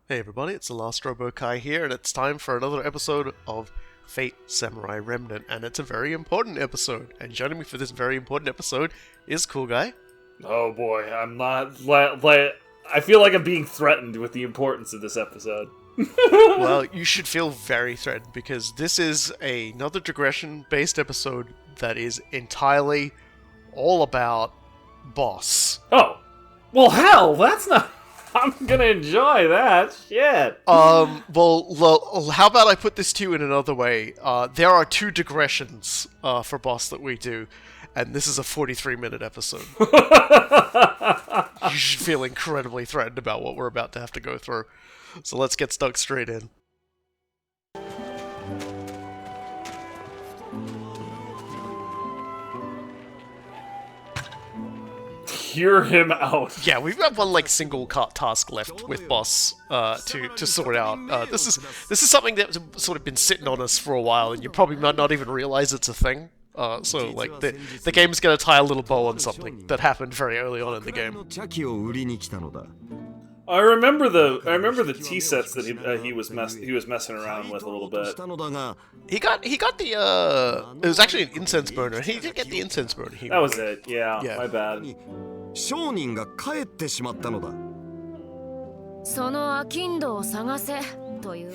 Hey everybody, it's the Last Robo Kai here, and it's time for another episode of Fate Samurai Remnant, and it's a very important episode. And joining me for this very important episode is Cool Guy. Oh boy, I'm not like I feel like I'm being threatened with the importance of this episode. Well, you should feel very threatened because this is another digression-based episode that is entirely all about boss. Oh, well, hell, that's not. I'm gonna enjoy that. Shit. Well, how about I put this to you in another way? There are two digressions for boss that we do, and this is a 43-minute episode. You should feel incredibly threatened about what we're about to have to go through. So let's get stuck straight in. Hear him out. Yeah, we've got one single task left with boss to sort out. This is something that's sort of been sitting on us for a while, and you probably might not even realize it's a thing. So the game's gonna tie a little bow on something that happened very early on in the game. I remember the tea sets that he was messing around with a little bit. He got the it was actually an incense burner. He did get the incense burner. That was it. Yeah, my bad.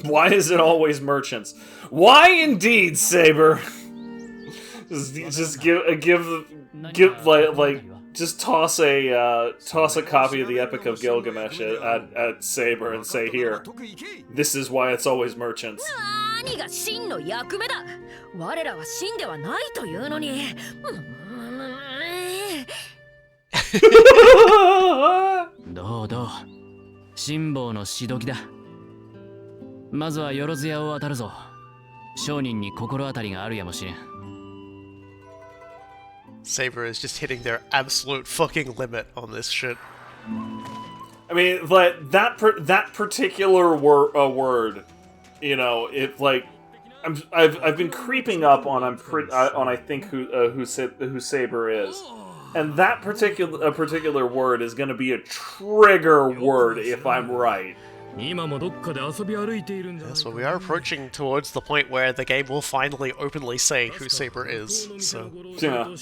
Why is it always merchants? Why indeed, Saber? just just toss a copy of the Epic of Gilgamesh at Saber and say, here, this is why it's always merchants. Saber is just hitting their absolute fucking limit on this shit. I mean, like that particular word, you know, it I've been creeping up on I think who Saber is, and that particular word is going to be a trigger word if I'm right. Yes, well, we are approaching towards the point where the game will finally openly say who Saber is, so... Yeah.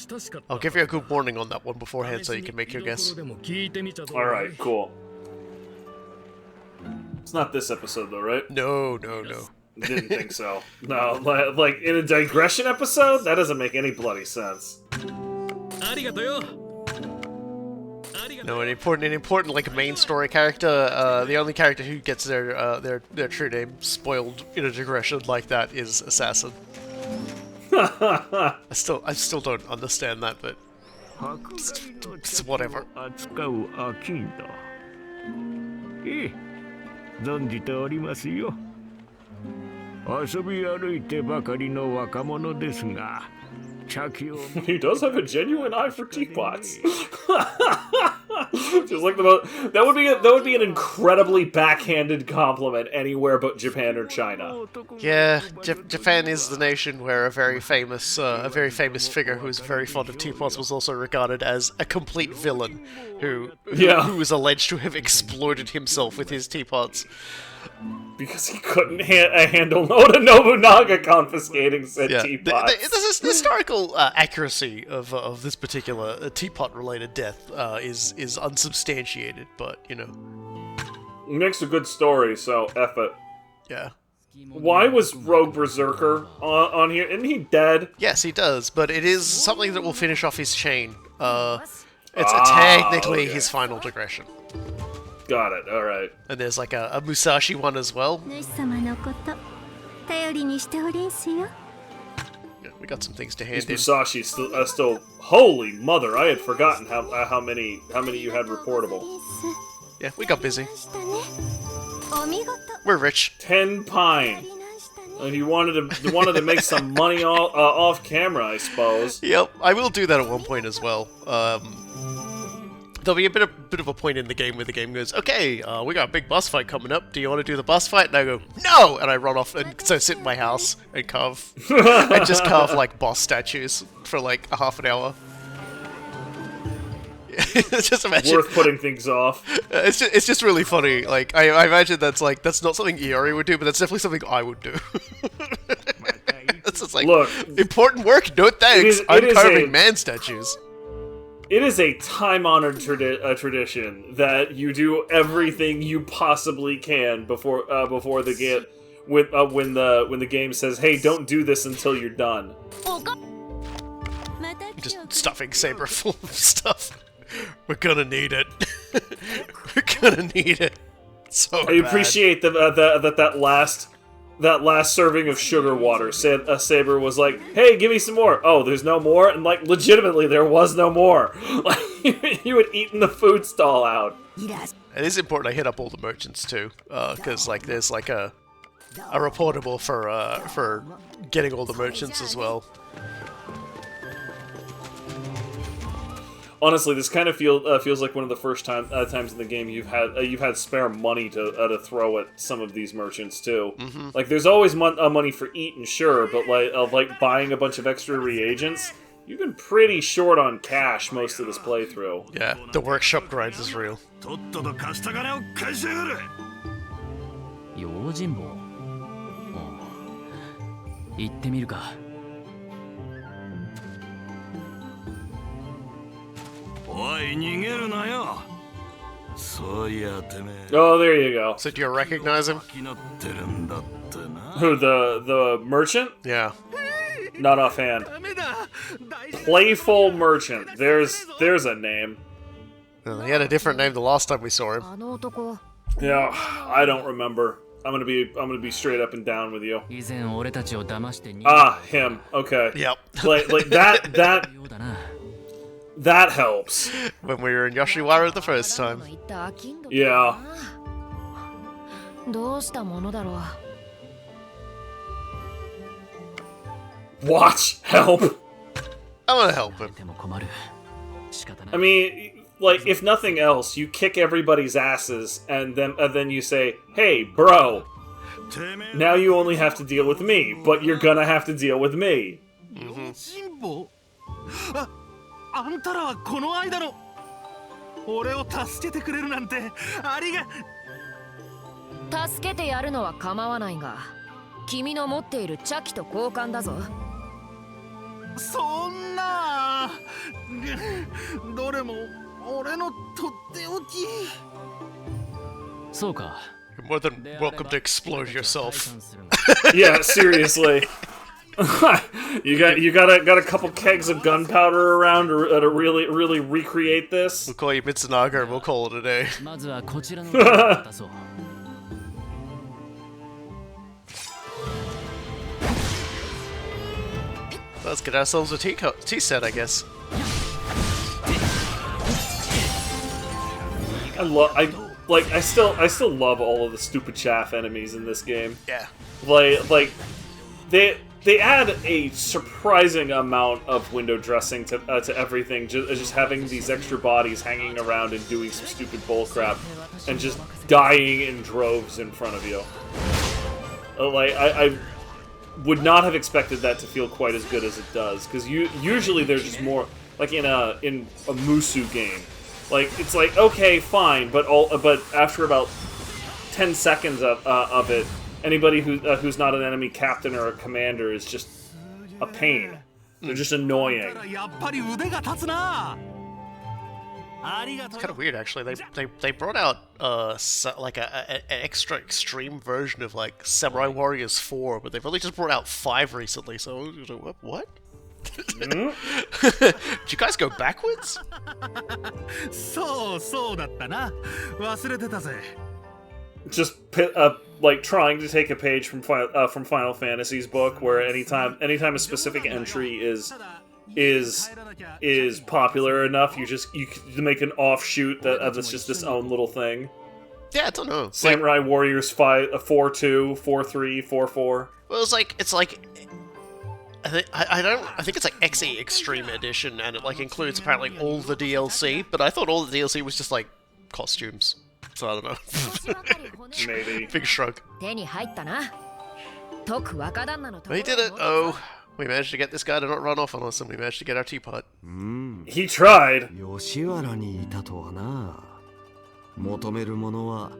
I'll give you a good warning on that one beforehand so you can make your guess. Alright, cool. It's not this episode though, right? No. Didn't think so. No, like, in a digression episode? That doesn't make any bloody sense. No, an important main story character. The only character who gets their true name spoiled in a digression like that is Assassin. I still don't understand that, but it's whatever. He does have a genuine eye for teapots. Just like that would be an incredibly backhanded compliment anywhere but Japan or China. Yeah, Japan is the nation where a very famous figure who is very fond of teapots was also regarded as a complete villain, who was alleged to have exploded himself with his teapots. Because he couldn't handle Oda Nobunaga confiscating said teapots. This historical accuracy of this particular teapot-related death is unsubstantiated, but, you know. It makes a good story, so F it. Yeah. Why was Rogue Berserker on here? Isn't he dead? Yes, he does, but it is something that will finish off his chain. It's technically his final digression. Got it, alright. And there's like a Musashi one as well. Yeah, we got some things to hand in. Musashi still... Holy mother, I had forgotten how many you had reportable. Yeah, we got busy. We're rich. 10 pine. And you wanted to make some money off camera, I suppose. Yep, I will do that at one point as well. There'll be a bit of a point in the game where the game goes, okay, we got a big boss fight coming up. Do you want to do the boss fight? And I go, no! And I run off and so sit in my house and carve. I just carve boss statues for a half an hour. Just imagine. Worth putting things off. It's just really funny. Like I imagine that's not something Iori would do, but that's definitely something I would do. It's just like, look, important work. No thanks. I'm carving man statues. It is a time-honored tradition that you do everything you possibly can before the game when the game says, "Hey, don't do this until you're done." Just stuffing Saber full of stuff. We're gonna need it. We're gonna need it. So I appreciate that last serving of sugar water. Saber was like, "Hey, give me some more." Oh, there's no more, and like legitimately, there was no more. Like you had eaten the food stall out. It is important I hit up all the merchants too, because like there's like a reportable for getting all the merchants as well. Honestly, this kind of feels like one of the first times in the game you've had spare money to throw at some of these merchants too. Mm-hmm. Like, there's always money for eating, sure, but like buying a bunch of extra reagents, you've been pretty short on cash most of this playthrough. Yeah, the workshop grind is real. 行ってみるか。おい、逃げるなよ。そういやてめえ。Oh, there you go. So do you recognize him? Who, the merchant? Yeah. Not offhand. Playful merchant. There's a name. Well, he had a different name the last time we saw him. Yeah, I don't remember. I'm gonna be straight up and down with you. Ah, him. Okay. Yep. Like that helps. When we were in Yoshiwara the first time. Yeah. Watch, help. I'm gonna help him. I mean, like, if nothing else, you kick everybody's asses, and then you say, "Hey, bro, now you only have to deal with me, but you're gonna have to deal with me." Mm-hmm. あんたらはこの間の俺を助けてくれるなんてありが助けてやるのは構わないが君の持っている茶器と交換だぞそんなどれも俺のとっておきそうか You're more than welcome to explode yourself. Yeah, seriously. you got a couple kegs of gunpowder around to really recreate this. We'll call you Mitsunaga and we'll call it a day. Let's get ourselves a tea set, I guess. I still love all of the stupid chaff enemies in this game. Yeah. Like they add a surprising amount of window dressing to everything, just having these extra bodies hanging around and doing some stupid bullcrap, and just dying in droves in front of you. Like, I would not have expected that to feel quite as good as it does, because usually there's just more, like in a Musu game. Like, it's like, okay, fine, but after about 10 seconds of it, anybody who's not an enemy captain or a commander is just a pain. They're just annoying. It's kind of weird, actually. They brought out like an extra extreme version of like Samurai Warriors 4, but they've only just brought out 5 recently. So what? Did you guys go backwards? そうだったな忘れてたぜ Just like trying to take a page from Final Fantasy's book, where anytime a specific entry is popular enough, you make an offshoot that's just this own little thing. Yeah, I don't know. Samurai Warriors 5, 4-2, 4-3, 4-4. Well, it's like I think it's like XE Extreme Edition, and it like includes apparently all the DLC. But I thought all the DLC was just like costumes. So I don't know. Maybe. Big shrug. They did it. Oh, We managed to get this guy to not run off on us, and we managed to get our teapot. He tried. 吉原にいたとはな。求めるものは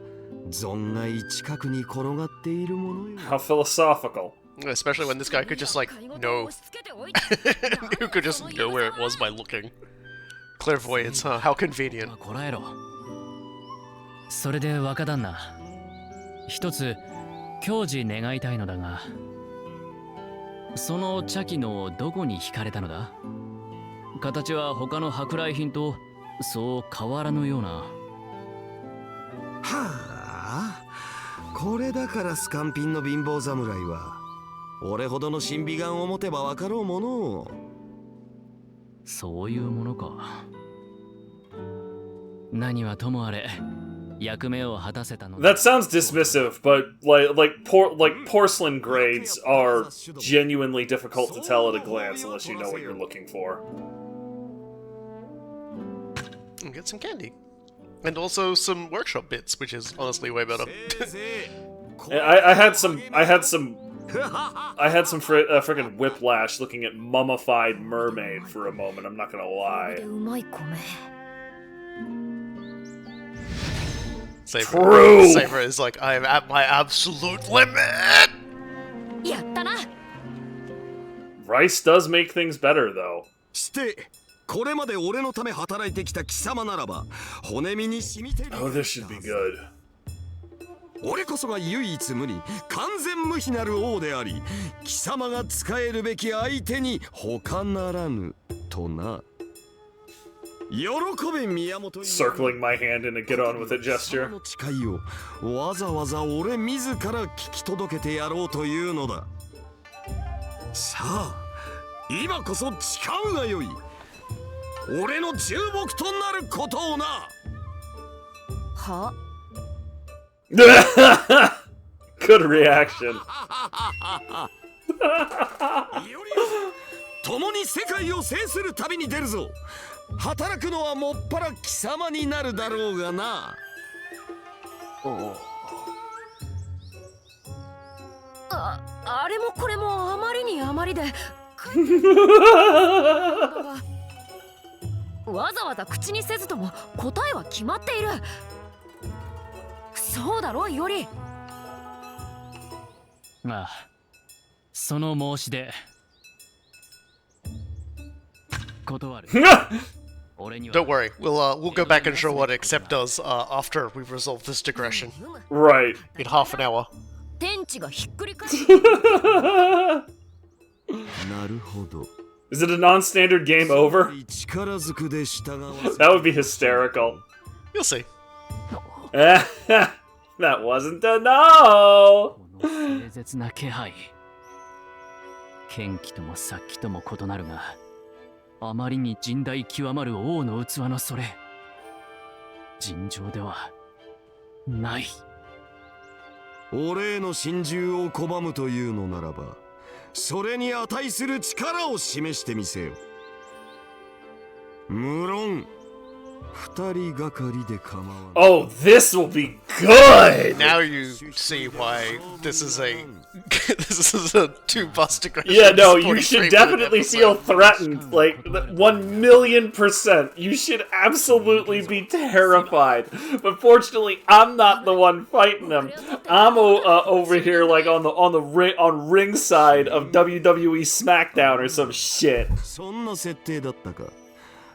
存外近くに転がっているものよ。 How philosophical. Especially when this guy could just, like, know. Who could just know where it was by looking. Clairvoyance, huh? How convenient. こらえろ。それで若旦那、一つ矜持願いたいのだが、その茶器のどこに惹かれたのだ？形は他の舶来品とそう変わらぬような。はあ、これだからスカンピンの貧乏侍は俺ほどの審美眼を持てば分かろうもの。そういうものか。何はともあれ、役目を果たせたの。 That sounds dismissive, but like porcelain grades are genuinely difficult to tell at a glance unless you know what you're looking for. And get some candy. And also some workshop bits, which is honestly way better. I had some freaking whiplash looking at mummified mermaid for a moment. I'm not gonna lie. うまい米 True. Saber is like, I am at my absolute limit! やったな Rice does make things better, though. してこれまで俺のため働いてきた貴様ならば骨身に染みてる。 Oh, this should be good. 俺こそが唯一無二完全無比なる王であり、貴様が仕えるべき相手に他ならぬとな。喜べ宮本。 Circling my hand in a get on with it gesture. の誓いをわざわざ俺自ら聞き届けてやろうというのだ。さあ、今こそ誓うがよい。俺の重木となることをな。は Good reaction. 共に世界を制する旅に出るぞ。働くのはもっぱら貴様になるだろうがな。あれもこれもあまりにあまりでわざわざ口にせずとも答えは決まっている。そうだろイオリ。ああ、その申し出断る。俺には Don't worry, we'll go back and show what Accept does after we've resolved this digression. Right. In half an hour. 天地がひっくり返る。なるほど。 Is it a non-standard game over? 力づくで従わせ。 That would be hysterical. You'll see. That wasn't a no! この清絶な気配。剣気とも殺気とも異なるが、あまりに甚大極まる王の器のそれ、尋常ではない。俺への心中を拒むというのならば、それに値する力を示してみせよ。無論二人がかりで構わない。 Oh, this will be good! Now you see why this is a this is a two-bus digression. Yeah, no, you 43 should minute definitely feel episode. threatened. Like, 1,000,000%. You should absolutely be terrified. But fortunately, I'm not the one fighting them. I'm over here, like, on ringside of WWE SmackDown or some shit. そんな設定だったか。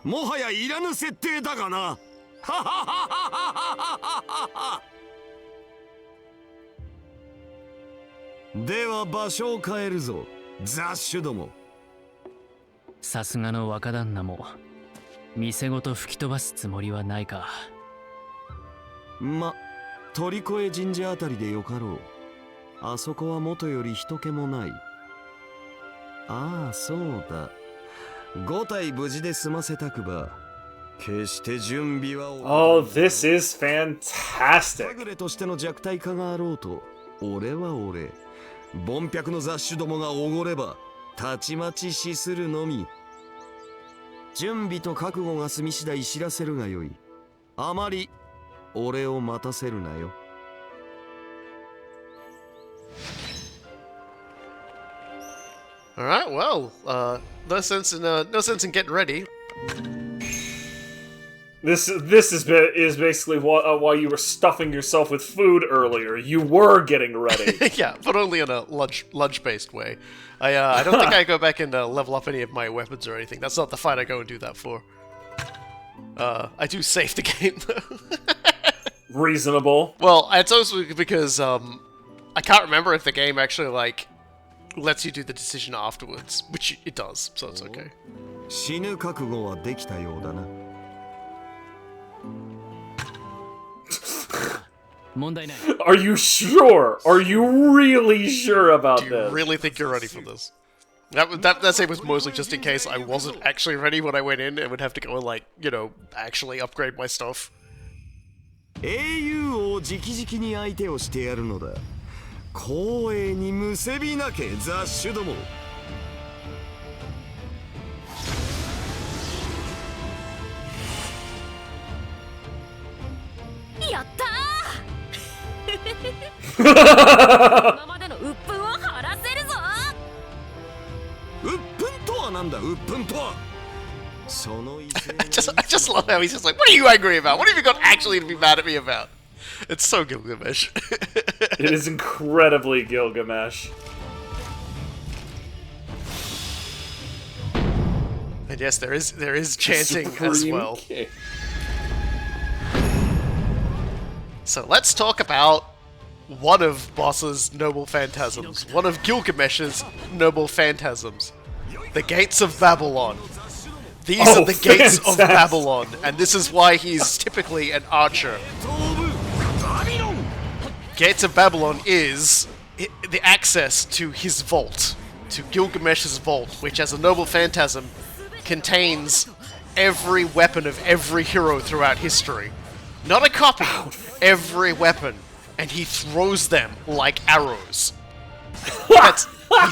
もはやいらぬ設定だがな。では場所を変えるぞ、雑種ども。さすがの若旦那も店ごと吹き飛ばすつもりはないか。ま、鳥越神社あたりでよかろう。あそこは元より人気もない。ああ、そうだ。5体無事で済ませたくば、決して準備は。 Oh, this is fantastic. まぐれとしての弱体化があろうと、俺は俺。凡百の雑種どもがおごれば、たちまち死するのみ。準備と覚悟が済み次第知らせるがよい。あまり俺を待たせるなよ。All right. Well, no sense in getting ready. This is basically why you were stuffing yourself with food earlier. You were getting ready. Yeah, but only in a lunch-based way. I don't think I go back and level up any of my weapons or anything. That's not the fight I go and do that for. I do save the game though. Reasonable. Well, it's also because I can't remember if the game actually like lets you do the decision afterwards, which it does, so it's okay. 死ぬ覚悟はできたようだな。問題ない。 Are you sure? Are you really sure about Do you this? really think you're ready for this? That save was mostly just in case I wasn't actually ready when I went in and would have to go and, like, you know, actually upgrade my stuff. 英雄を直々に相手をしてやるのだ。光栄にむせびなけ雑種ども。やったー今までの鬱憤を晴らせるぞ。鬱憤とはなんだ、鬱憤とは。その威勢 I just love how he's just like, what are you angry about? What have you got actually to be mad at me about? It's so Gilgamesh. It is incredibly Gilgamesh. And yes, there is chanting as Supreme well. King. So let's talk about one of Boss's noble phantasms, one of Gilgamesh's noble phantasms, the Gates of Babylon. These are the Gates of Babylon, and this is why he's typically an archer. Gates of Babylon is the access to his vault, to Gilgamesh's vault, which as a noble phantasm contains every weapon of every hero throughout history. Not a copy, every weapon. And he throws them like arrows. He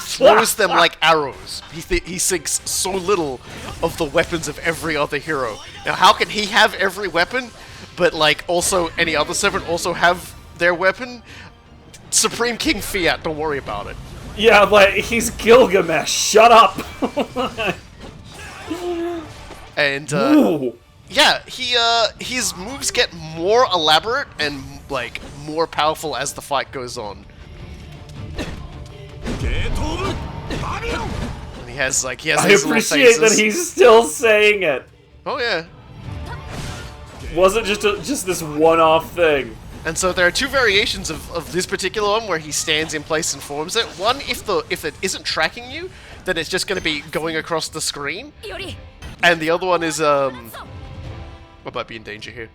throws them like arrows. He thinks so little of the weapons of every other hero. Now, how can he have every weapon, but like also any other servant also have their weapon? Supreme King Fiat, don't worry about it. Yeah, but he's Gilgamesh. Shut up. And Ooh. yeah, his moves get more elaborate and like more powerful as the fight goes on. And he has I these little appreciate that phases. he's still saying it. Oh yeah. Wasn't just this one-off thing. And so there are two variations of this particular one where he stands in place and forms it. One, if it isn't tracking you, then it's just going to be going across the screen. より And the other one is I might be in danger here.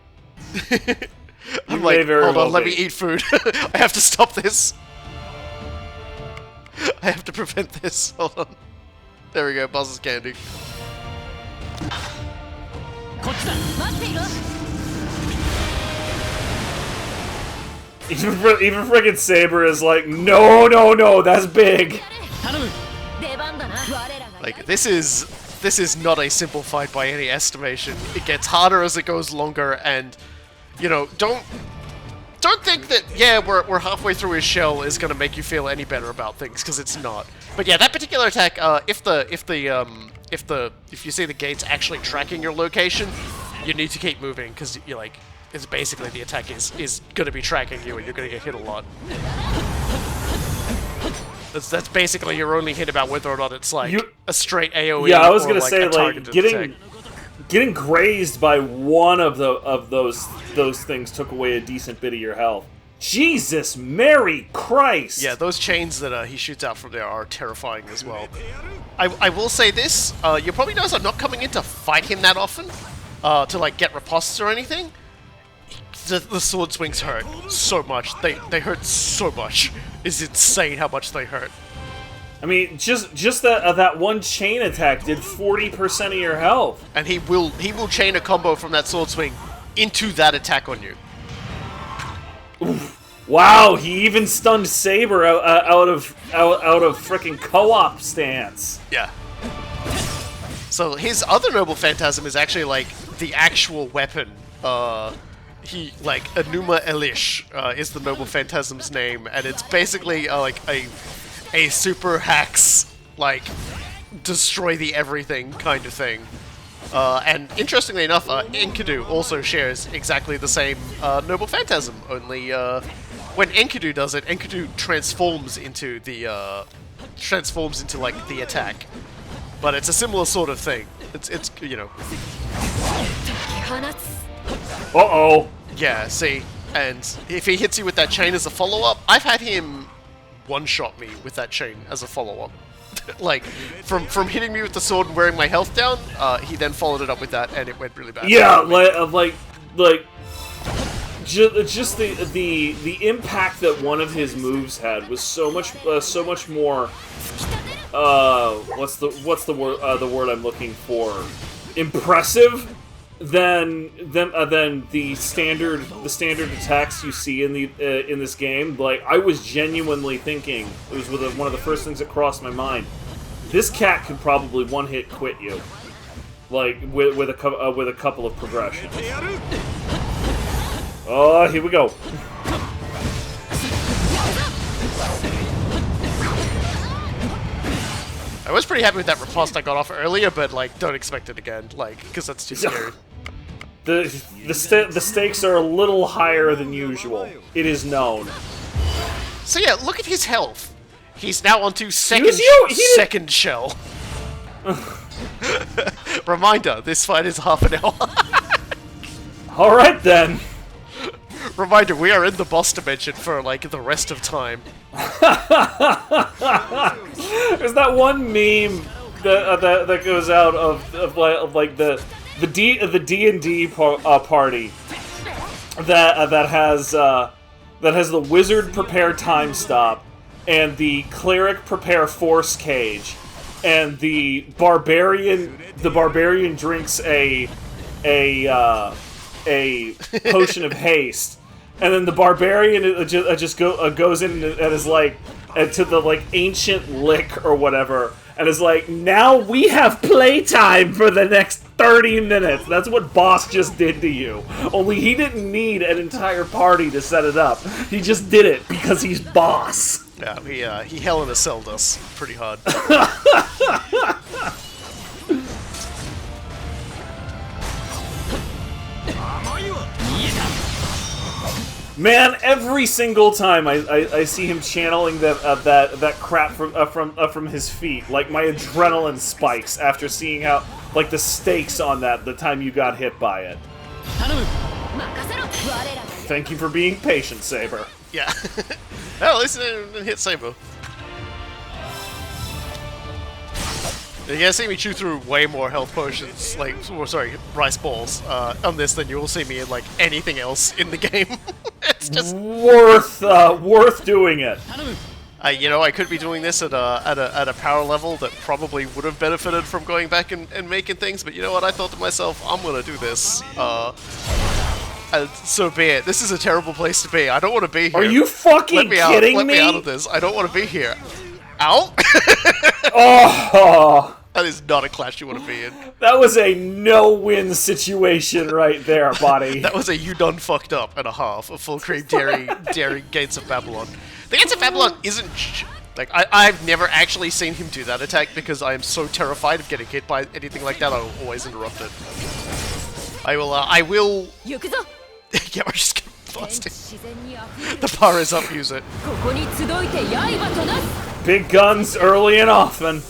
I'm may like, very hold well on, let be. me eat food. I have to stop this. I have to prevent this. Hold on. There we go, Buzz's candy. こっちだ。待っていろ。 Even friggin' Saber is like, no, that's big. 頼む。出番だな。我らが Like this is not a simple fight by any estimation. It gets harder as it goes longer, and you know, don't think that we're halfway through his shell is gonna make you feel any better about things, because it's not. But yeah, that particular attack, if you see the gates actually tracking your location, you need to keep moving, because you're like, it's basically the attack is gonna be tracking you, and you're gonna get hit a lot. That's basically your only hint about whether or not it's like a straight AoE. Yeah, I was or gonna like say a like targeted attack. getting grazed by one of those things took away a decent bit of your health. Jesus, Mary Christ! Yeah, those chains that he shoots out from there are terrifying as well. I will say this, you probably notice I'm not coming in to fight him that often, to like get ripostes or anything. The sword swings hurt so much. They hurt so much. It's insane how much they hurt. I mean, just that one chain attack did 40% of your health. And he will chain a combo from that sword swing into that attack on you. Wow, he even stunned Saber out of frickin' co-op stance. Yeah. So his other noble phantasm is actually like the actual weapon. He like Enuma Elish is the noble phantasm's name, and it's basically like a super hacks like, destroy the everything kind of thing. And interestingly enough, Enkidu also shares exactly the same Noble Phantasm, only when Enkidu does it, Enkidu transforms into the like the attack. But it's a similar sort of thing. It's you know. Uh-oh. Yeah, see, and if he hits you with that chain as a follow-up, I've had him one-shot me with that chain as a follow-up. Like, from hitting me with the sword and wearing my health down, he then followed it up with that, and it went really bad. Yeah, just the impact that one of his moves had was so much more. What's the word I'm looking for? Impressive than the standard attacks you see in this game. Like, I was genuinely thinking, it was one of the first things that crossed my mind. This cat could probably one-hit quit you, like with a couple of progressions. Oh, here we go. I was pretty happy with that riposte I got off earlier, but like, don't expect it again, like, because that's too scary. The stakes are a little higher than usual. It is known. So yeah, look at his health. He's now onto second shell. Reminder: this fight is half an hour. All right then. Reminder: we are in the boss dimension for like the rest of time. There's that one meme that goes out of like the D&D party that has the wizard prepare time stop and the cleric prepare force cage, and the barbarian drinks a potion of haste. And then the barbarian just goes in and is like, to the like ancient lick or whatever, and is like, now we have playtime for the next 30 minutes. That's what boss just did to you. Only he didn't need an entire party to set it up. He just did it because he's boss. Yeah, he Hell in a Cell'd us pretty hard. Man, every single time I see him channeling that crap from his feet, like my adrenaline spikes after seeing how like the stakes on that the time you got hit by it. Thank you for being patient, Saber. Yeah. Well, at least it didn't hit Saber. You're gonna see me chew through way more health potions, like, rice balls, on this than you will see me in, like, anything else in the game. It's just worth doing it. You know, I could be doing this at a power level that probably would have benefited from going back and making things, but you know what? I thought to myself, I'm gonna do this. So be it. This is a terrible place to be. I don't want to be here. Are you fucking kidding me? Let me out of this. I don't want to be here. Ow! Oh! That is not a clash you want to be in. That was a no-win situation right there, buddy. That was a you done fucked up and a half of full cream dairy Gates of Babylon. The Gates of Babylon isn't like I've never actually seen him do that attack because I am so terrified of getting hit by anything like that. I will always interrupt it. I will. Yeah, we're just getting busted. The power is up. Use it. Big guns early and often.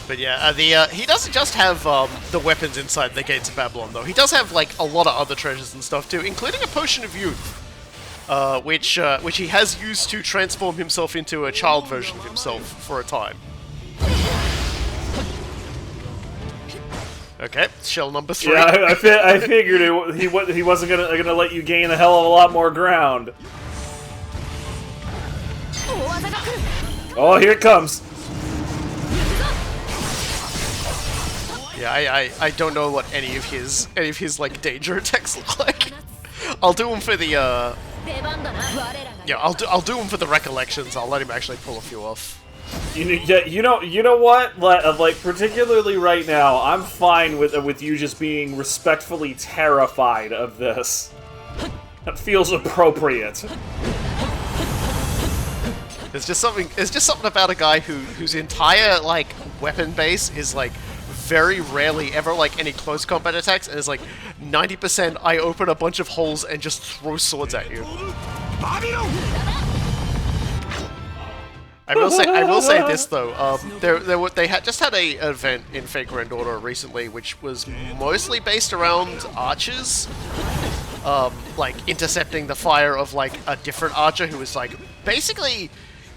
But yeah, he doesn't just have the weapons inside the Gates of Babylon, though. He does have like a lot of other treasures and stuff too, including a potion of youth, which he has used to transform himself into a child version of himself for a time. Okay, shell number 3. Yeah, I figured he wasn't gonna let you gain a hell of a lot more ground. Oh, here it comes. Yeah, I don't know what any of his like danger attacks look like. I'll do them for the yeah, I'll do them for the recollections. I'll let him actually pull a few off. You know what? Like, particularly right now, I'm fine with you just being respectfully terrified of this. That feels appropriate. It's just something about a guy whose entire like weapon base is like very rarely ever like any close combat attacks, and it's like 90% I open a bunch of holes and just throw swords at you. I will say this though. They just had a event in Fate Grand Order recently, which was mostly based around archers, like intercepting the fire of like a different archer who was like basically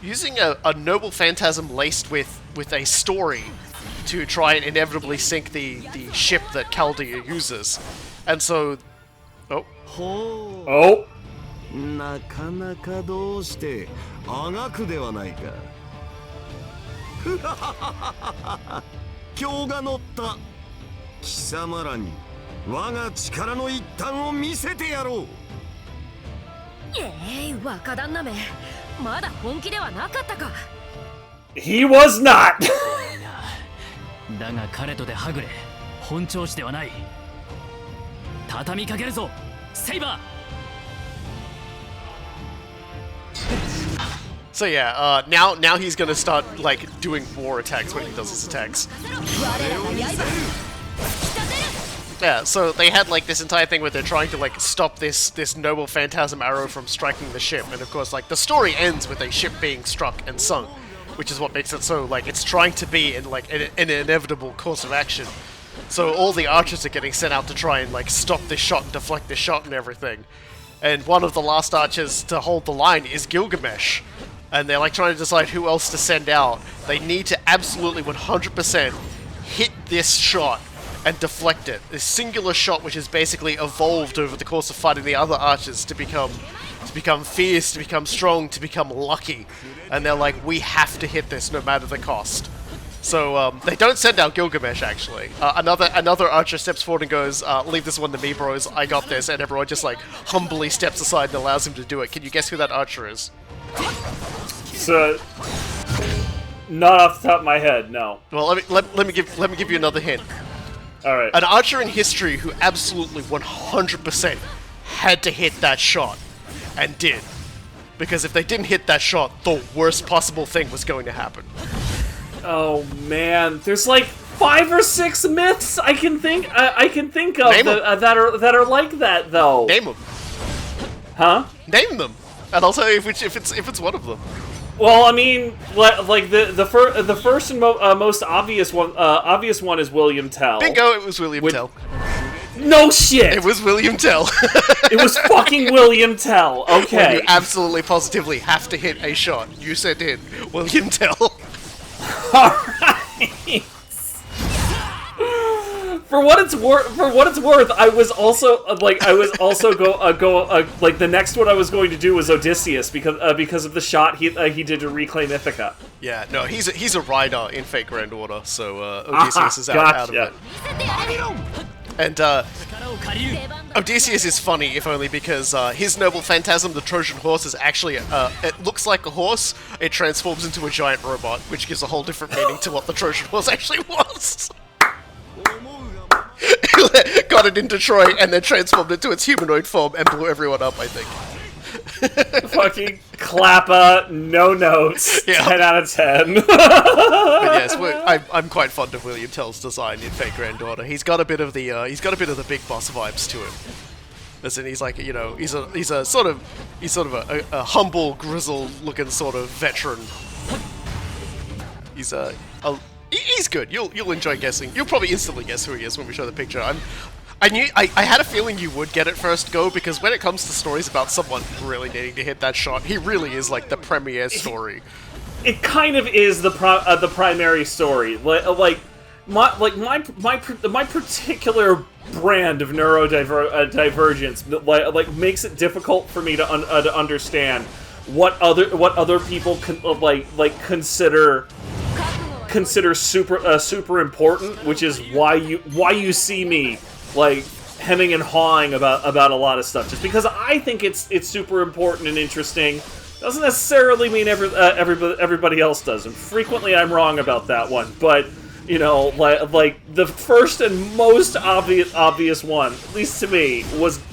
using a noble phantasm laced with a story to try and inevitably sink the ship that Chaldea uses, and so Oh. なかなかどうしてあがくではないか。ふははははは。今日が乗った貴様らに我が力の一端を見せてやろう。若旦那め、まだ本気ではなかったか。 He was not. だが彼とではぐれ、本調子ではない。畳みかけるぞ、セイバー。 So yeah, now he's gonna start like doing war attacks when he does his attacks. Yeah, so they had like this entire thing where they're trying to like stop this noble phantasm arrow from striking the ship, and of course like the story ends with a ship being struck and sunk, which is what makes it so like it's trying to be in like an inevitable course of action. So all the archers are getting sent out to try and like stop this shot and deflect this shot and everything. And one of the last archers to hold the line is Gilgamesh. And they're like trying to decide who else to send out. They need to absolutely 100% hit this shot and deflect it. This singular shot which has basically evolved over the course of fighting the other archers to become fierce, to become strong, to become lucky. And they're like, we have to hit this no matter the cost. So they don't send out Gilgamesh actually. Another archer steps forward and goes, leave this one to me bros, I got this, and everyone just like humbly steps aside and allows him to do it. Can you guess who that archer is? So, not off the top of my head, no. Well, let me give you another hint. All right. An archer in history who absolutely 100% had to hit that shot, and did, because if they didn't hit that shot, the worst possible thing was going to happen. Oh man, there's like 5 or 6 myths I can think of that are like that though. Name them. Huh? Name them, and I'll tell you if it's one of them. Well, I mean, like the first and most obvious one is William Tell. Bingo! It was William Tell. No shit! It was William Tell. It was fucking William Tell. Okay. When you absolutely positively have to hit a shot, you sent in William Tell. Alright. For what it's worth, I was also like the next one I was going to do was Odysseus because of the shot he did to reclaim Ithaca. Yeah, no, he's a rider in Fate Grand Order, so Odysseus is out of it. And Odysseus is funny, if only because his noble phantasm, the Trojan horse, is actually it looks like a horse. It transforms into a giant robot, which gives a whole different meaning to what the Trojan horse actually was. Got it into Troy and then transformed into its humanoid form and blew everyone up, I think. Fucking Klappa, no notes, yeah. 10 out of 10. But yes, I'm quite fond of William Tell's design in Fate Grand Order. He's got a bit of the big boss vibes to him. As in, he's like, you know, he's a sort of a humble, grizzled-looking sort of veteran. He's good. You'll enjoy guessing. You'll probably instantly guess who he is when we show the picture. I had a feeling you would get it first go, because when it comes to stories about someone really needing to hit that shot, he really is like the premier story. It kind of is the primary story. Like my particular brand of neurodivergence like makes it difficult for me to understand what other people consider super important, which is why you see me like hemming and hawing about a lot of stuff, just because I think it's super important and interesting. Doesn't necessarily mean everybody else does, and frequently I'm wrong about that one. But you know, like the first and most obvious one, at least to me,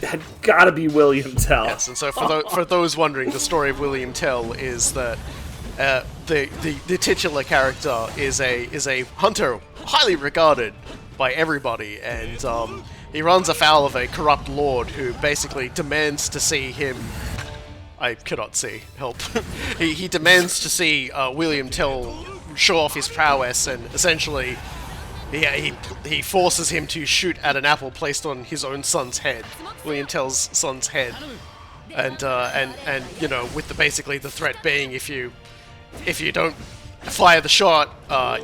had got to be William Tell. Yes, and so for those wondering, the story of William Tell is that the titular character is a hunter highly regarded by everybody, and he runs afoul of a corrupt lord who basically demands to see him. I cannot see. Help. he demands to see William Tell show off his prowess, and essentially, he forces him to shoot at an apple placed on his own son's head, William Tell's son's head, and you know, with basically the threat being if you don't fire the shot,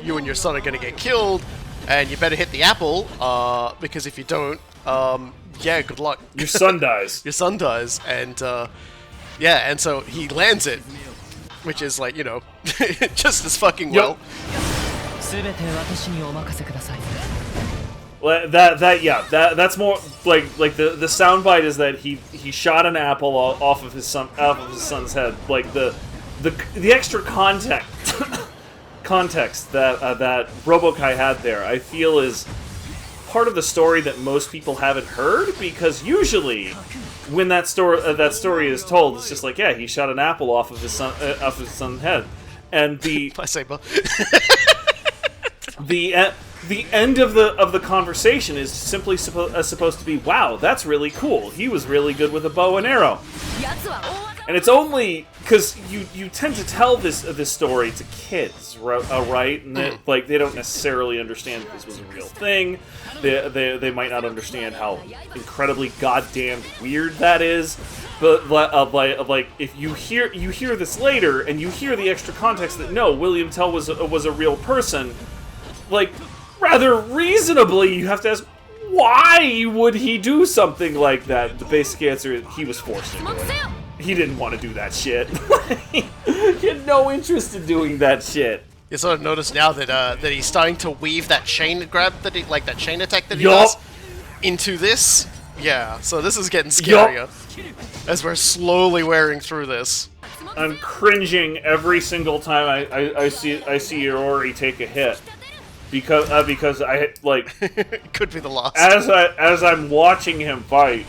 you and your son are going to get killed, and you better hit the apple, because if you don't, yeah, good luck. Your son dies. Your son dies, and yeah, and so he lands it, which is like, you know, just as fucking well. Well, that's more like the soundbite is that he shot an apple off of his son's head. Like the extra context that Robokai had there, I feel, is part of the story that most people haven't heard, because usually when that story is told, it's just like, yeah, he shot an apple off of his son's head, and the the end of the conversation is simply supposed to be, wow, that's really cool. He was really good with a bow and arrow. And it's only because you tend to tell this story to kids, right? And like they don't necessarily understand that this was a real thing. They might not understand how incredibly goddamn weird that is. But like if you hear this later and you hear the extra context that no, William Tell was a real person, like rather reasonably you have to ask, why would he do something like that? The basic answer is he was forced into it. He didn't want to do that shit. He had no interest in doing that shit. You sort of notice now that he's starting to weave that chain grab that chain attack that he does into this. Yeah, so this is getting scarier as we're slowly wearing through this. I'm cringing every single time I see Iori take a hit, because I like it could be the last. As I'm watching him fight,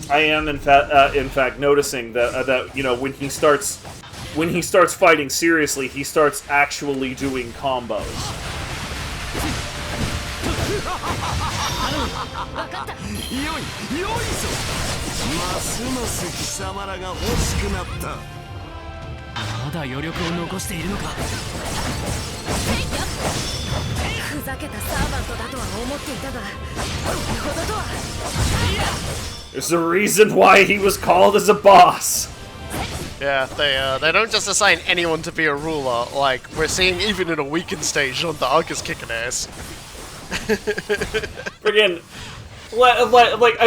I am in fact noticing that you know, when he starts fighting seriously, he starts actually doing combos. There's a reason why he was called as a boss. Yeah, they don't just assign anyone to be a ruler. Like we're seeing, even in a weakened stage, Jean d'Arc is kicking ass. Friggin', like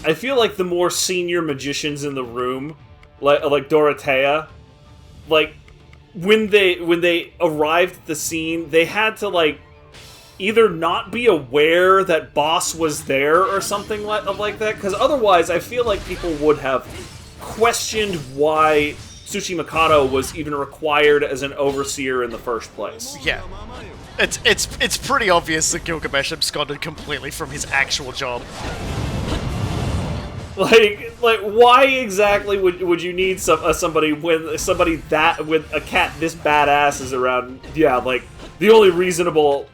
I feel like the more senior magicians in the room, like Dorothea, like when they arrived at the scene, they had to like either not be aware that Boss was there or something like that, because otherwise I feel like people would have questioned why Tsuchimikado was even required as an overseer in the first place. Yeah. It's pretty obvious that Gilgamesh absconded completely from his actual job. Like why exactly would you need somebody with a cat this badass is around? Yeah, like the only reasonable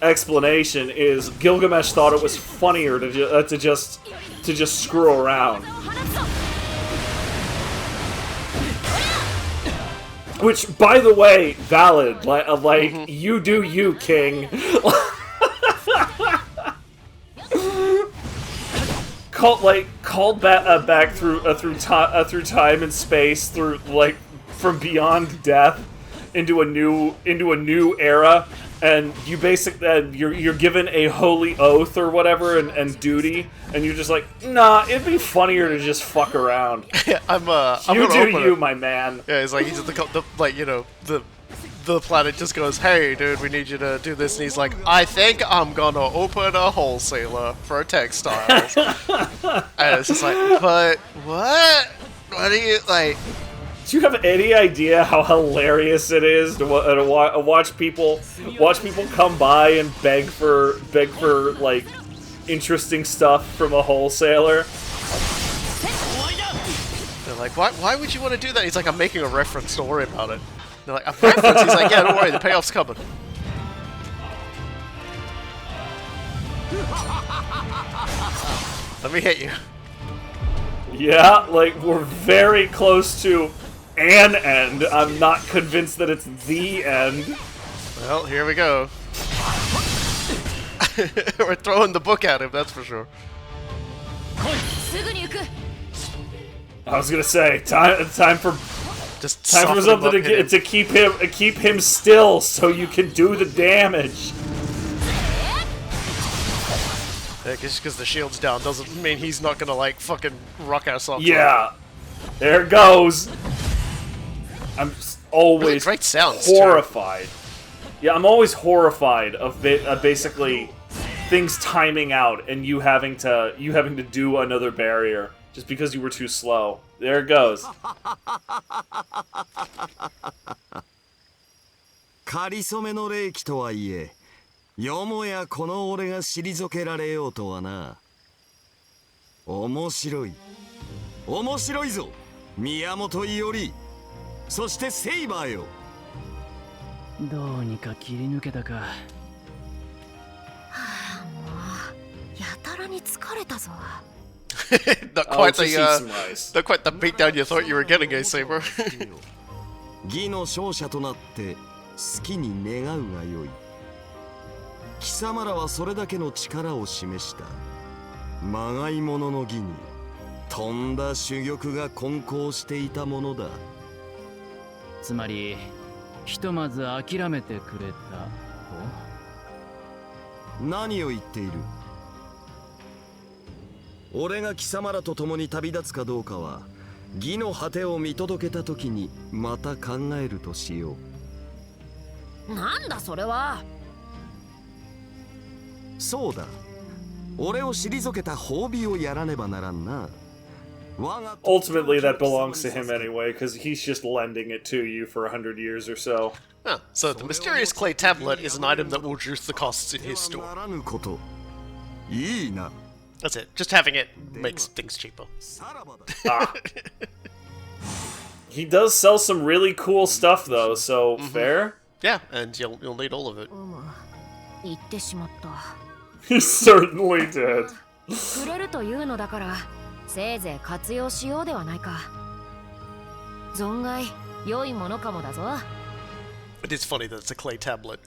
explanation is Gilgamesh thought it was funnier to just screw around. Which, by the way, valid. Like you do you, King. Called back through time and space, through like from beyond death into a new era, and you you're given a holy oath or whatever and duty, and you're just like, nah, it'd be funnier to just fuck around. I'm you gonna do open you, it. my man. Yeah, it's like he's the the planet just goes, hey, dude, we need you to do this. And he's like, I think I'm gonna open a wholesaler for textiles. And it's just like, but what? What do you, like... Do you have any idea how hilarious it is to watch people come by and beg for like interesting stuff from a wholesaler? They're like, why would you want to do that? He's like, I'm making a reference, don't worry about it. They're like, a reference? He's like, yeah, don't worry, the payoff's coming. Let me hit you. Yeah, like, we're very close to an end. I'm not convinced that it's the end. Well, here we go. We're throwing the book at him, that's for sure. I was gonna say, time for something to keep him still, so you can do the damage. Yeah, just because the shield's down doesn't mean he's not gonna like fucking rock ass off. Yeah, there it goes. I'm always really great sounds, horrified. Too. Yeah, I'm always horrified of basically things timing out and you having to do another barrier just because you were too slow. There it goes. かりそめの霊気とはいえ、よもやこの俺が退けられようとはな。面白い。面白いぞ。宮本伊織。そしてセイバーよ。どうにか切り抜けたか。はあ、もうやたらに疲れたぞ。not quite not quite the beatdown you thought you were getting, eh, Saber? 義の勝者となって好きに願うがよい。貴様らはそれだけの力を示した。まがいものの義にとんだ珠玉が混交していたものだ。つまりひとまず諦めてくれた。何を言っている？俺が貴様らと共に旅立つかどうかは義の果てを見届けた時にまた考えるとしよう。なんだそれは。そうだ。俺を退けた褒美をやらねばならんな。Ultimately, that belongs to him anyway, because he's just lending it to you for 100 years or so. Huh, so the mysterious clay tablet is an item that will reduce the costs in his store. That's it. Just having it makes things cheaper. Ah. He does sell some really cool stuff, though, so fair? Yeah, and you'll need all of it. He certainly did. くれるというのだからせいぜい活用しようではないか。存外良いものかもだぞ。It is funny that it's a clay tablet.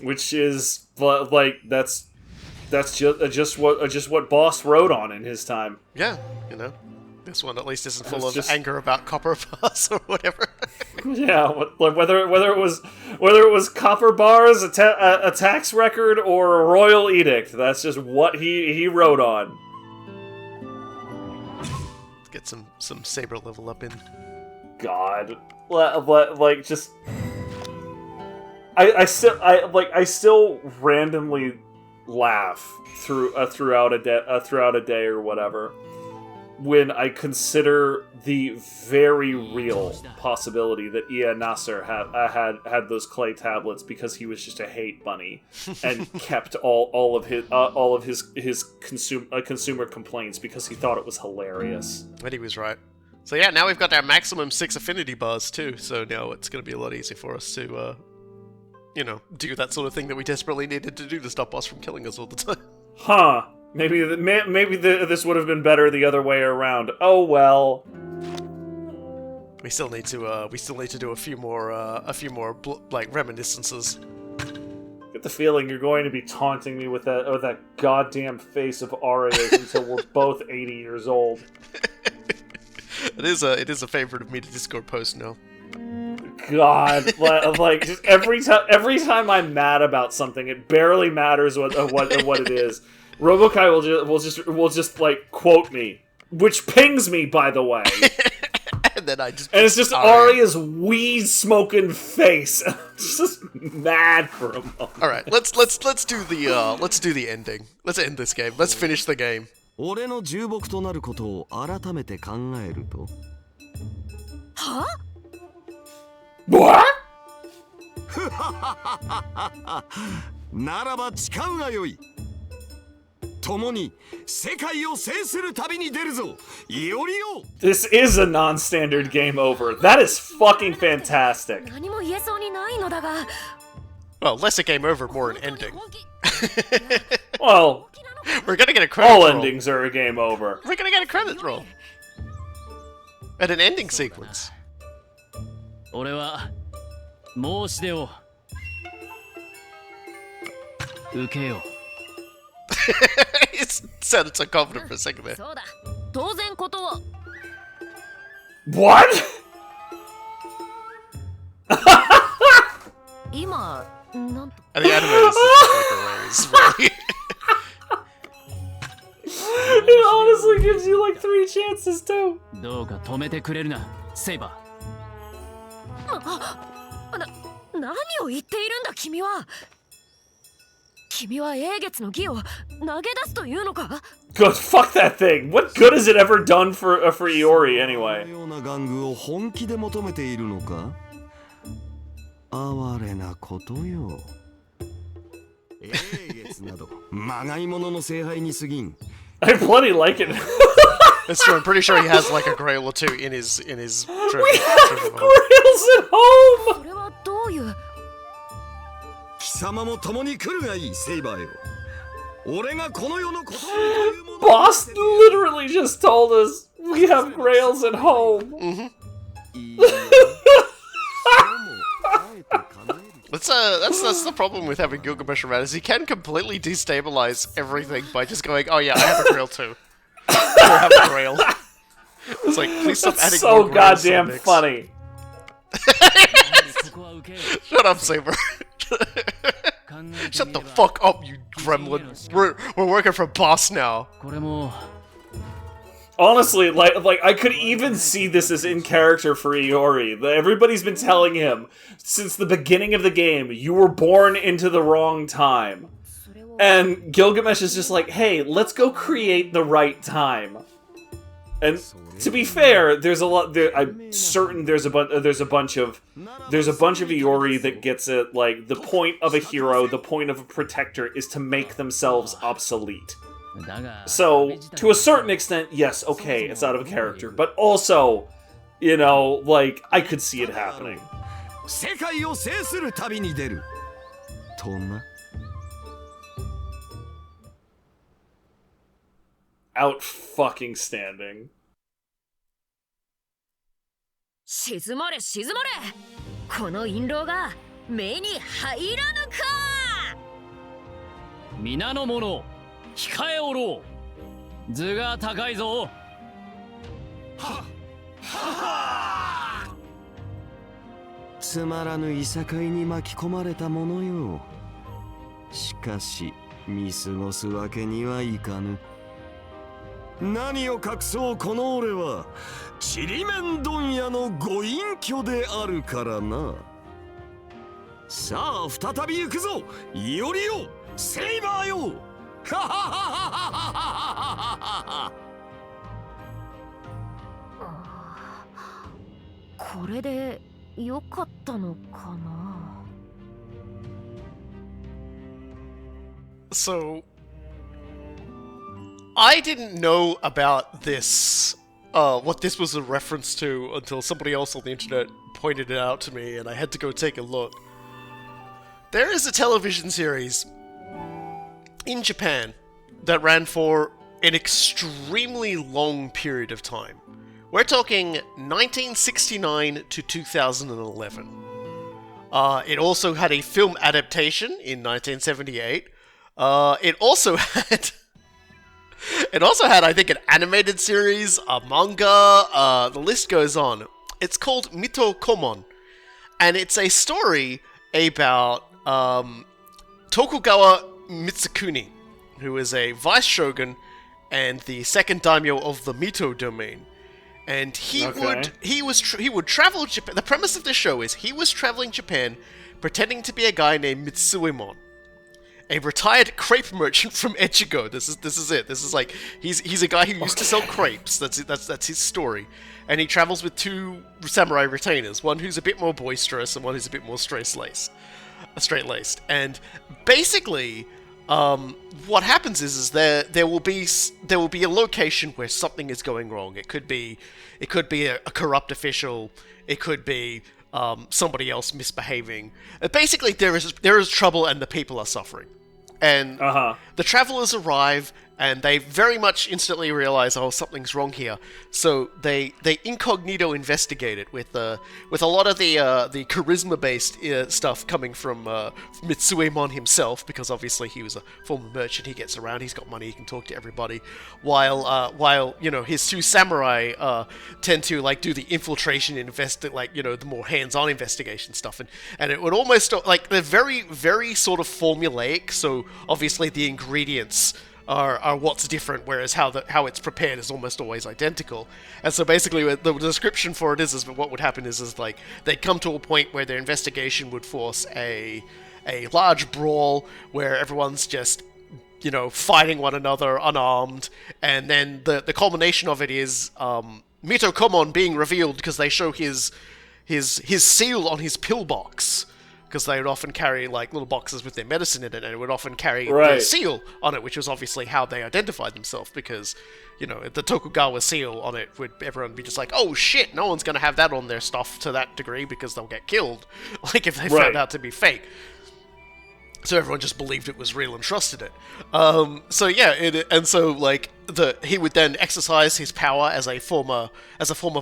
Which is like that's just what Boss wrote on in his time. Yeah, you know. This one at least isn't full of anger about copper bars or whatever. Yeah, whether it was copper bars, a tax record, or a royal edict, that's just what he wrote on. Let's get some saber level up in. God, like just I still randomly laugh throughout a day or whatever. When I consider the very real possibility that Ia Nasser had those clay tablets because he was just a hate bunny and kept all of his consumer complaints because he thought it was hilarious. And he was right. So yeah, now we've got our maximum 6 affinity bars too. So now it's going to be a lot easier for us to, do that sort of thing that we desperately needed to do to stop us from killing us all the time. Huh. Maybe this would have been better the other way around. Oh well. We still need to do a few more like reminiscences. Get the feeling you're going to be taunting me with that goddamn face of Arya's until we're both 80 years old. It is a favorite of me to Discord post now. God, like just every time I'm mad about something, it barely matters what it is. Robokai will just like quote me, which pings me, by the way. And then I just... And it's just Arya's weed-smoking face. Just mad for a moment. Alright, let's do the ending. Let's end this game. Let's finish the game. 俺の重木となることを改めて考えるとは？ What? ならば誓うがよい共に世界を制する旅に出るぞいおりよ This is a non-standard game over. That is fucking fantastic. 何も言えそうにないのだが。 Well, less a game over, more an ending. Well, We're gonna get a credit all roll. endings are a game over. We're gonna get a credit roll. And an ending sequence. 俺は申し出を受けよう。It sounded so confident for a second there. そうだ。当然ことを。 What? 今なんと。 And the animators is like a raise, really. It honestly gives you like 3 chances too. どうか止めてくれるな、セイバ何を言っているんだ君は。君は英月の義を投げ出すというのか。 Good, fuck that thing. What good has it ever done for Iori こ anyway? のような玩具を本気で求めているのか哀れなことよ英月などまがいものの聖杯に過ぎん I bloody like it. That's true. I'm pretty sure he has like a grail or two in his We treasure have vault. grails at home. それはどういう。貴様も共に来るがいいセイバーよ俺がこの世のことをというものを Boss literally just told us we have grails at home. いいよそうもあえて叶える That's the problem with having Gilgamesh around is he can completely destabilize everything by just going, oh yeah, I have a grail too. I have a grail. It's like, please stop That's adding so more grails to the goddamn mix. funny. ここは受けよ Shut up, Saber. う。考えて Shut み the れば fuck up, you gremlin. We're working for boss now. これも Honestly, like I could even see this as in character for Iori. Everybody's been telling him since the beginning of the game, you were born into the wrong time. And Gilgamesh is just like, hey, let's go create the right time. And to be fair, there's a lot. I'm certain there's a bunch of Iori that gets it. Like the point of a hero, the point of a protector, is to make themselves obsolete. だが So, to a certain extent, yes, okay, it's out of character. But also, you know, like, I could see it happening. 世界を制する旅に出るとな Out fucking standing. 静まれ静まれ。この印籠が目に入らぬか。皆の者控えおろう図が高いぞつまらぬいさかいに巻き込まれたものよしかし見過ごすわけにはいかぬ何を隠そうこの俺はちりめん問屋のご隠居であるからなさあ再び行くぞいおりよセイバーよこれで良かったのかな。 So, I didn't know about this, what this was a reference to until somebody else on the internet pointed it out to me and I had to go take a look. There is a television series in Japan that ran for an extremely long period of time. We're talking 1969 to 2011. It also had a film adaptation in 1978. It also had, I think, an animated series, a manga. The list goes on. It's called Mito Komon, and it's a story about Tokugawa Mitsukuni, who is a vice shogun and the second daimyo of the Mito domain. and he would travel Japan. The premise of this show is he was traveling Japan, pretending to be a guy named Mitsuemon, a retired crepe merchant from Echigo. This is it. This is like he's a guy who used to sell crepes. That's his story, and he travels with two samurai retainers, one who's a bit more boisterous and one who's a bit more straight-laced. And basically, what happens is there will be a location where something is going wrong. It could be a corrupt official. It could be somebody else misbehaving. Basically, there is trouble and the people are suffering. And the travelers arrive, and they very much instantly realize, oh, something's wrong here. So they incognito investigate it with a lot of the charisma-based stuff coming from Mitsuemon himself, because obviously he was a former merchant. He gets around, he's got money, he can talk to everybody. While his two samurai tend to like do the infiltration, the more hands-on investigation stuff, and it would almost like they're very very sort of formulaic. So obviously the ingredients are what's different, whereas how it's prepared is almost always identical. And so basically the description for it is what would happen is like they'd come to a point where their investigation would force a large brawl where everyone's just fighting one another unarmed, and then the culmination of it is Mito Komon being revealed because they show his seal on his pillbox. Because they would often carry like little boxes with their medicine in it, and it would often carry their seal on it, which was obviously how they identified themselves. Because the Tokugawa seal on it would everyone be just like, oh shit, no one's gonna have that on their stuff to that degree because they'll get killed, like if they found out to be fake. So everyone just believed it was real and trusted it. He would then exercise his power as a former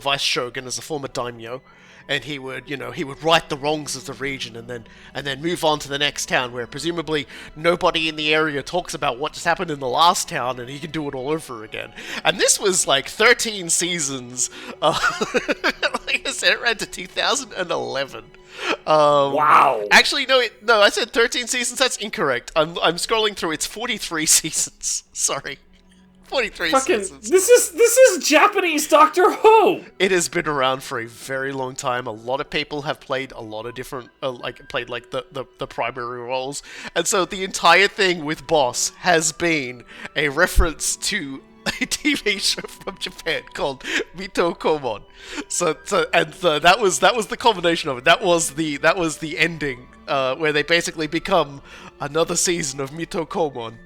vice shogun, as a former daimyo. And he would right the wrongs of the region and then move on to the next town where presumably nobody in the area talks about what just happened in the last town, and he can do it all over again. And this was like 13 seasons. Like I said, it ran to 2011. Wow. Actually, no, I said 13 seasons. That's incorrect. I'm scrolling through. It's 43 seasons. Sorry. 43 seasons. This is Japanese Doctor Who. It has been around for a very long time. A lot of people have played a lot of different, the primary roles, and so the entire thing with Boss has been a reference to a TV show from Japan called Mito Komon. That was the culmination of it. That was the ending, where they basically become another season of Mito Komon.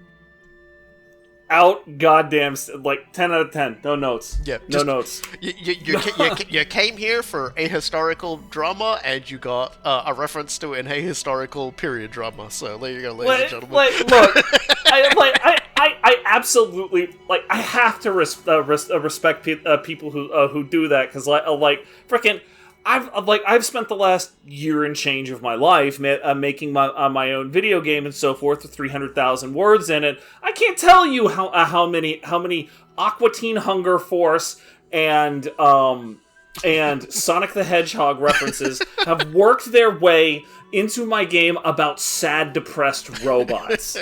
Out goddamn, like 10 out of 10. No notes. Yeah, no notes. You came here for a historical drama, and you got a reference to an ahistorical period drama. So there you go, ladies and gentlemen. Look, I absolutely I have to respect people who do that, because freaking. I've spent the last year and change of my life making my own video game and so forth with 300,000 words in it. I can't tell you how many Aqua Teen Hunger Force and Sonic the Hedgehog references have worked their way into my game about sad, depressed robots.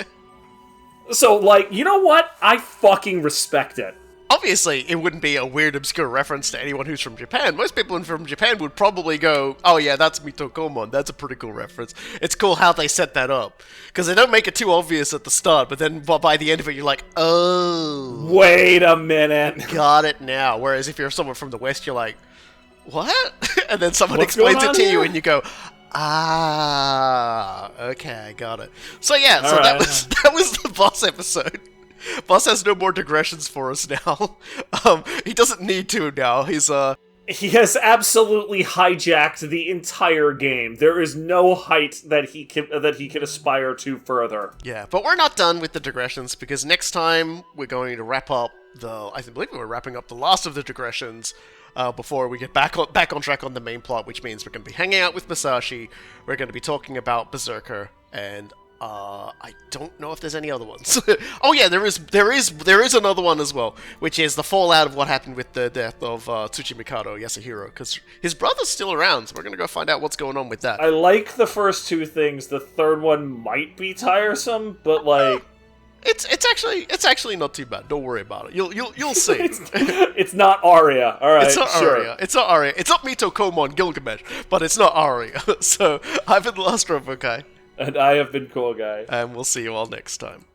So, you know what? I fucking respect it. Obviously, it wouldn't be a weird, obscure reference to anyone who's from Japan. Most people from Japan would probably go, oh yeah, that's Mito Komon, that's a pretty cool reference. It's cool how they set that up. Because they don't make it too obvious at the start, but then by the end of it, you're like, oh. Wait a minute. Got it now. Whereas if you're someone from the West, you're like, what? And then someone explains it to you, and you go, ah, okay, I got it. So yeah, that was the Boss episode. Boss has no more digressions for us now. He doesn't need to now. He has absolutely hijacked the entire game. There is no height that he can aspire to further. Yeah, but we're not done with the digressions, because next time we're going to wrap up I believe we're wrapping up the last of the digressions before we get back on track on the main plot, which means we're going to be hanging out with Masashi. We're going to be talking about Berserker, and I don't know if there's any other ones. Oh yeah, there is another one as well, which is the fallout of what happened with the death of Tsuchimikado Yasuhiro, because his brother's still around, so we're gonna go find out what's going on with that. I like the first two things. The third one might be tiresome, but It's actually not too bad. Don't worry about it. You'll see. It's not Arya. All right, It's not sure. Arya. It's not Arya. It's not Mito and Gilgamesh, but it's not Arya. So I've been the Last Robokai, And I have been Cool Guy. and we'll see you all next time.